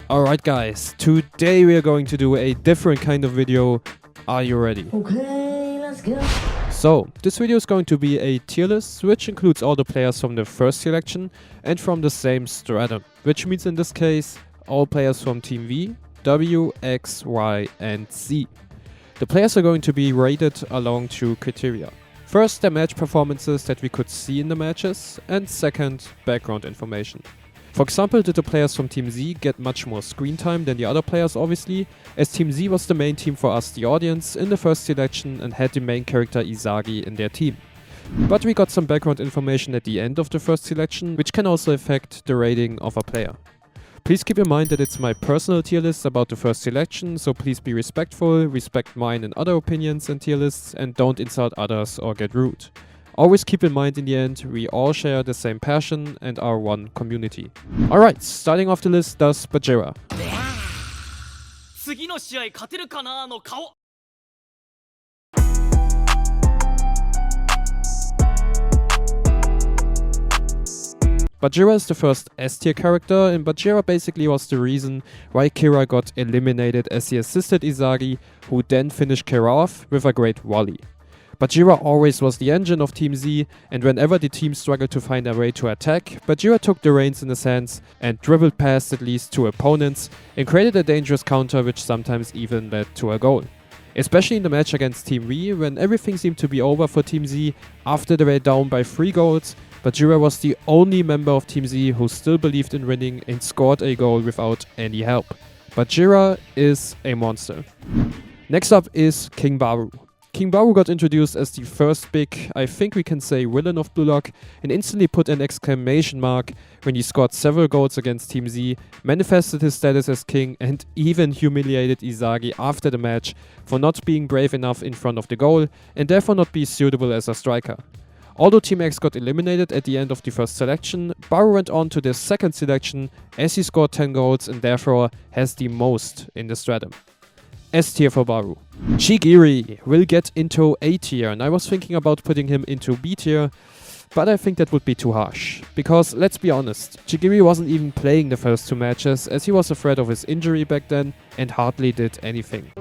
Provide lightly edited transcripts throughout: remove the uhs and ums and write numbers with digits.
Alright guys, today we are going to do a different kind of video. Are you ready? Okay, let's go. So, this video is going to be a tier list, which includes all the players from the first selection and from the same stratum, which means in this case, all players from Team V, W, X, Y and Z. The players are going to be rated along two criteria. First, their match performances that we could see in the matches, and second, background information. For example, did the players from Team Z get much more screen time than the other players obviously, as Team Z was the main team for us, the audience, in the first selection and had the main character Isagi in their team. But we got some background information at the end of the first selection, which can also affect the rating of a player. Please keep in mind that it's my personal tier list about the first selection, so please be respectful, respect mine and other opinions and tier lists, and don't insult others or get rude. Always keep in mind in the end, we all share the same passion and are one community. Alright, starting off the list does Bachira. Bachira is the first S-tier character, and Bachira basically was the reason why Kira got eliminated as he assisted Isagi, who then finished Kira off with a great volley. Bachira always was the engine of Team Z, and whenever the team struggled to find a way to attack, Bachira took the reins in a sense and dribbled past at least two opponents and created a dangerous counter which sometimes even led to a goal. Especially in the match against Team V, when everything seemed to be over for Team Z after they were down by 3 goals, Bachira was the only member of Team Z who still believed in winning and scored a goal without any help. Bachira is a monster. Next up is King Barou. King Barou got introduced as the first big, I think we can say, villain of Blue Lock, and instantly put an exclamation mark when he scored several goals against Team Z, manifested his status as king, and even humiliated Isagi after the match for not being brave enough in front of the goal and therefore not be suitable as a striker. Although Team X got eliminated at the end of the first selection, Barou went on to the second selection as he scored 10 goals and therefore has the most in the stratum. S tier for Barou. Chigiri will get into A tier, and I was thinking about putting him into B tier, but I think that would be too harsh. Because let's be honest, Chigiri wasn't even playing the first 2 matches as he was afraid of his injury back then and hardly did anything.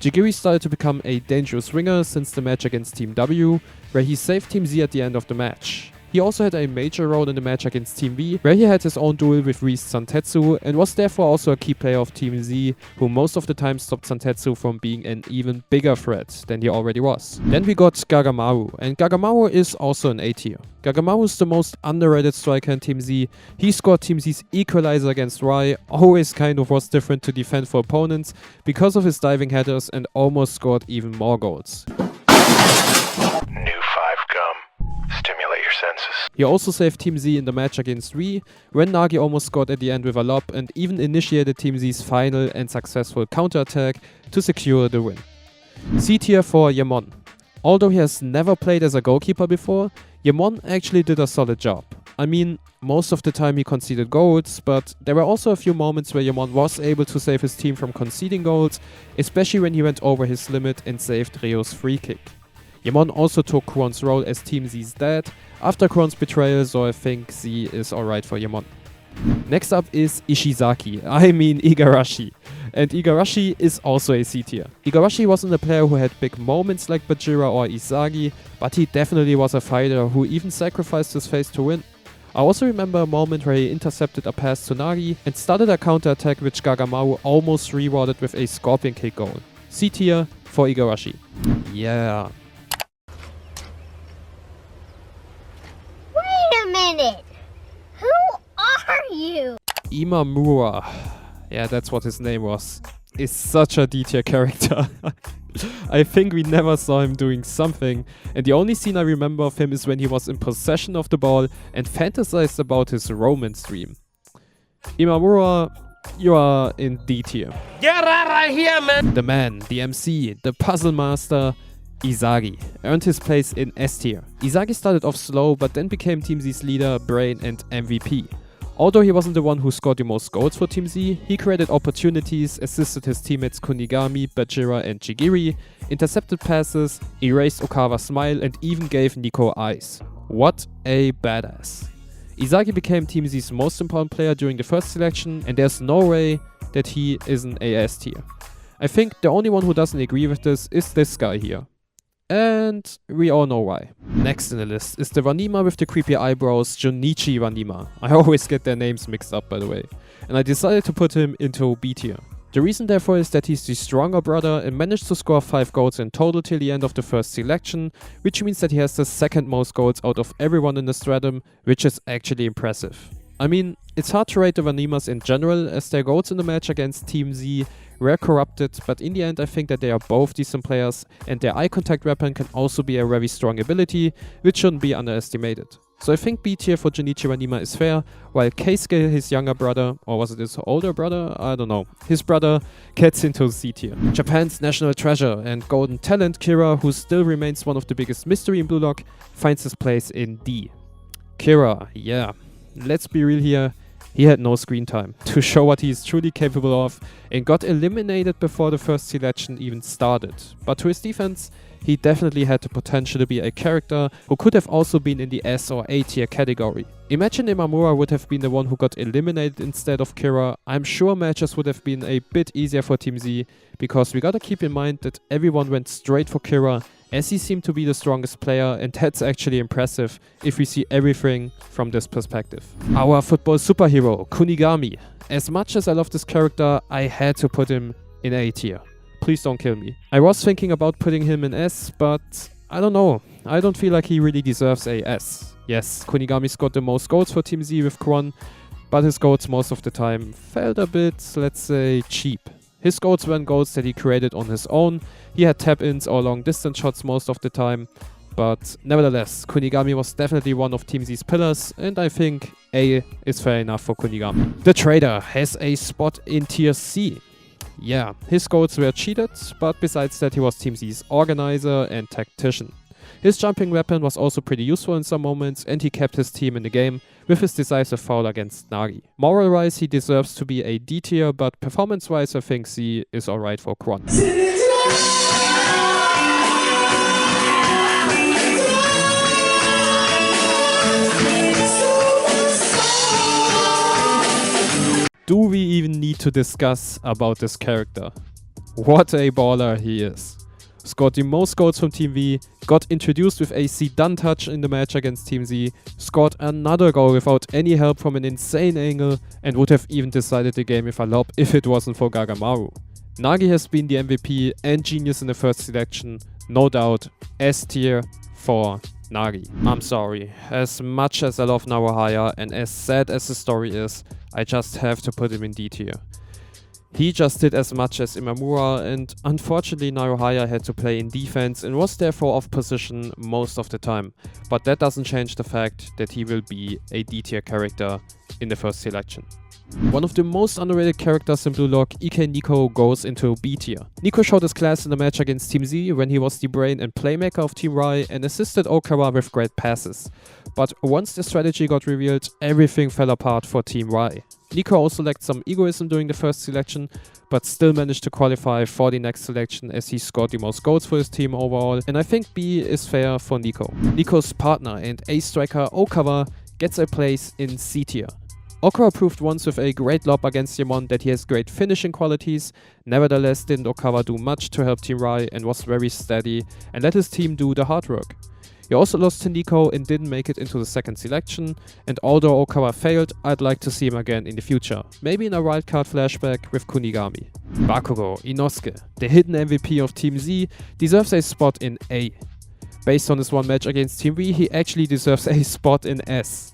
Chigiri started to become a dangerous winger since the match against Team W, where he saved Team Z at the end of the match. He also had a major role in the match against Team V, where he had his own duel with Reese Santetsu and was therefore also a key player of Team Z, who most of the time stopped Santetsu from being an even bigger threat than he already was. Then we got Gagamaru, and Gagamaru is also an A tier. Gagamaru is the most underrated striker in Team Z. He scored Team Z's equalizer against Rai, always kind of was different to defend for opponents because of his diving headers, and almost scored even more goals. He also saved Team Z in the match against V, when Nagi almost scored at the end with a lob and even initiated Team Z's final and successful counterattack to secure the win. C tier for Yemon. Although he has never played as a goalkeeper before, Yemon actually did a solid job. I mean, most of the time he conceded goals, but there were also a few moments where Yemon was able to save his team from conceding goals, especially when he went over his limit and saved Ryo's free kick. Yemon also took Kuon's role as Team Z's dad after Kuon's betrayal, so I think Z is alright for Yemon. Next up is Igarashi. And Igarashi is also a C tier. Igarashi wasn't a player who had big moments like Bachira or Isagi, but he definitely was a fighter who even sacrificed his face to win. I also remember a moment where he intercepted a pass to Nagi and started a counter-attack which Gagamaru almost rewarded with a scorpion kick goal. C tier for Igarashi. Yeah. Minute. Who are you? Imamura, yeah, that's what his name was, is such a D-tier character. I think we never saw him doing something, and the only scene I remember of him is when he was in possession of the ball and fantasized about his romance dream. Imamura, you are in D tier. Get out of here, man! The man, the MC, the puzzle master, Isagi earned his place in S tier. Isagi started off slow but then became Team Z's leader, brain and MVP. Although he wasn't the one who scored the most goals for Team Z, he created opportunities, assisted his teammates Kunigami, Bachira and Chigiri, intercepted passes, erased Okawa's smile, and even gave Niko eyes. What a badass. Isagi became Team Z's most important player during the first selection, and there's no way that he isn't AS tier. I think the only one who doesn't agree with this is this guy here. And we all know why. Next in the list is the Wanima with the creepy eyebrows, Junichi Wanima. I always get their names mixed up, by the way. And I decided to put him into B tier. The reason therefore is that he's the stronger brother and managed to score 5 goals in total till the end of the first selection, which means that he has the second most goals out of everyone in the stratum, which is actually impressive. I mean, it's hard to rate the Wanimas in general, as their goals in the match against Team Z were corrupted, but in the end I think that they are both decent players, and their eye contact weapon can also be a very strong ability, which shouldn't be underestimated. So I think B tier for Junichi Wanima is fair, while Keisuke, his younger brother, or was it his older brother? I don't know. His brother gets into C tier. Japan's national treasure and golden talent Kira, who still remains one of the biggest mystery in Blue Lock, finds his place in D. Kira, yeah. Let's be real here, he had no screen time to show what he is truly capable of and got eliminated before the first selection even started. But to his defense, he definitely had the potential to be a character who could have also been in the S or A tier category. Imagine Imamura would have been the one who got eliminated instead of Kira. I'm sure matches would have been a bit easier for Team Z, because we gotta keep in mind that everyone went straight for Kira, as he seemed to be the strongest player, and that's actually impressive if we see everything from this perspective. Our football superhero, Kunigami. As much as I love this character, I had to put him in A tier. Please don't kill me. I was thinking about putting him in S, but I don't know. I don't feel like he really deserves a S. Yes, Kunigami scored the most goals for Team Z with Kuon, but his goals most of the time felt a bit, let's say, cheap. His goals weren't goals that he created on his own. He had tap-ins or long-distance shots most of the time. But nevertheless, Kunigami was definitely one of Team Z's pillars, and I think A is fair enough for Kunigami. The Trader has a spot in Tier C. Yeah, his goals were cheated, but besides that he was Team Z's organizer and tactician. His jumping weapon was also pretty useful in some moments, and he kept his team in the game with his decisive foul against Nagi. Moral-wise he deserves to be a D tier, but performance-wise I think C is alright for Kuon. Do we even need to discuss about this character? What a baller he is. Scored the most goals from Team V, got introduced with a Zidane touch in the match against Team Z, scored another goal without any help from an insane angle, and would have even decided the game with a lob if it wasn't for Gagamaru. Nagi has been the MVP and genius in the first selection, no doubt, S tier for Nagi. I'm sorry, as much as I love Naohaya and as sad as the story is, I just have to put him in D tier. He just did as much as Imamura, and unfortunately Naruhaya had to play in defense and was therefore off position most of the time. But that doesn't change the fact that he will be a D tier character in the first selection. One of the most underrated characters in Blue Lock, Niko, goes into B tier. Niko showed his class in the match against Team Z when he was the brain and playmaker of Team Rai and assisted Okawa with great passes. But once the strategy got revealed, everything fell apart for Team Rai. Niko also lacked some egoism during the first selection, but still managed to qualify for the next selection as he scored the most goals for his team overall, and I think B is fair for Niko. Niko's partner and ace striker Okawa gets a place in C tier. Okawa proved once with a great lob against Yamon that he has great finishing qualities. Nevertheless, didn't Okawa do much to help Team Rai and was very steady and let his team do the hard work. He also lost to Niko and didn't make it into the second selection, and although Okawa failed, I'd like to see him again in the future, maybe in a wildcard flashback with Kunigami. Bakugo Inosuke, the hidden MVP of Team Z, deserves a spot in A. Based on his one match against Team V, he actually deserves a spot in S.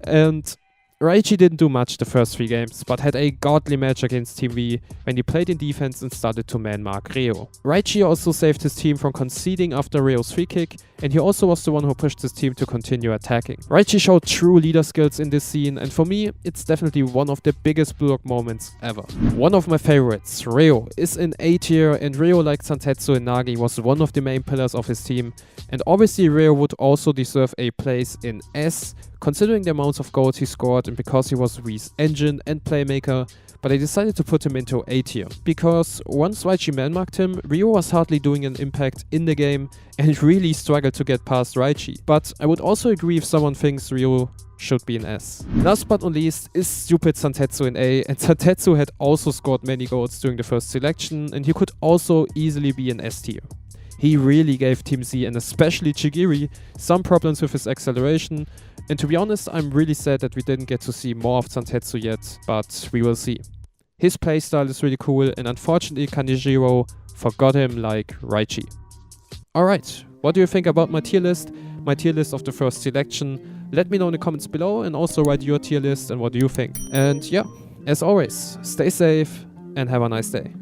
And Raichi didn't do much the first 3 games, but had a godly match against Team V when he played in defense and started to man-mark Reo. Raichi also saved his team from conceding after Reo's free kick, and he also was the one who pushed his team to continue attacking. Raichi showed true leader skills in this scene, and for me, it's definitely one of the biggest Blue Lock moments ever. One of my favorites, Reo, is in A tier, and Reo, like Santetsu and Nagi, was one of the main pillars of his team, and obviously Reo would also deserve a place in S, considering the amounts of goals he scored and because he was V's engine and playmaker, but I decided to put him into A tier, because once Raichi man-marked him, Ryo was hardly doing an impact in the game and really struggled to get past Raichi. But I would also agree if someone thinks Ryo should be an S. Last but not least is stupid Santetsu in A, and Santetsu had also scored many goals during the first selection, and he could also easily be an S tier. He really gave Team Z, and especially Chigiri, some problems with his acceleration, and to be honest, I'm really sad that we didn't get to see more of Santetsu yet, but we will see. His playstyle is really cool, and unfortunately Kanejiro forgot him like Raichi. Alright, what do you think about my tier list? My tier list of the first selection? Let me know in the comments below, and also write your tier list and what do you think. And yeah, as always, stay safe and have a nice day.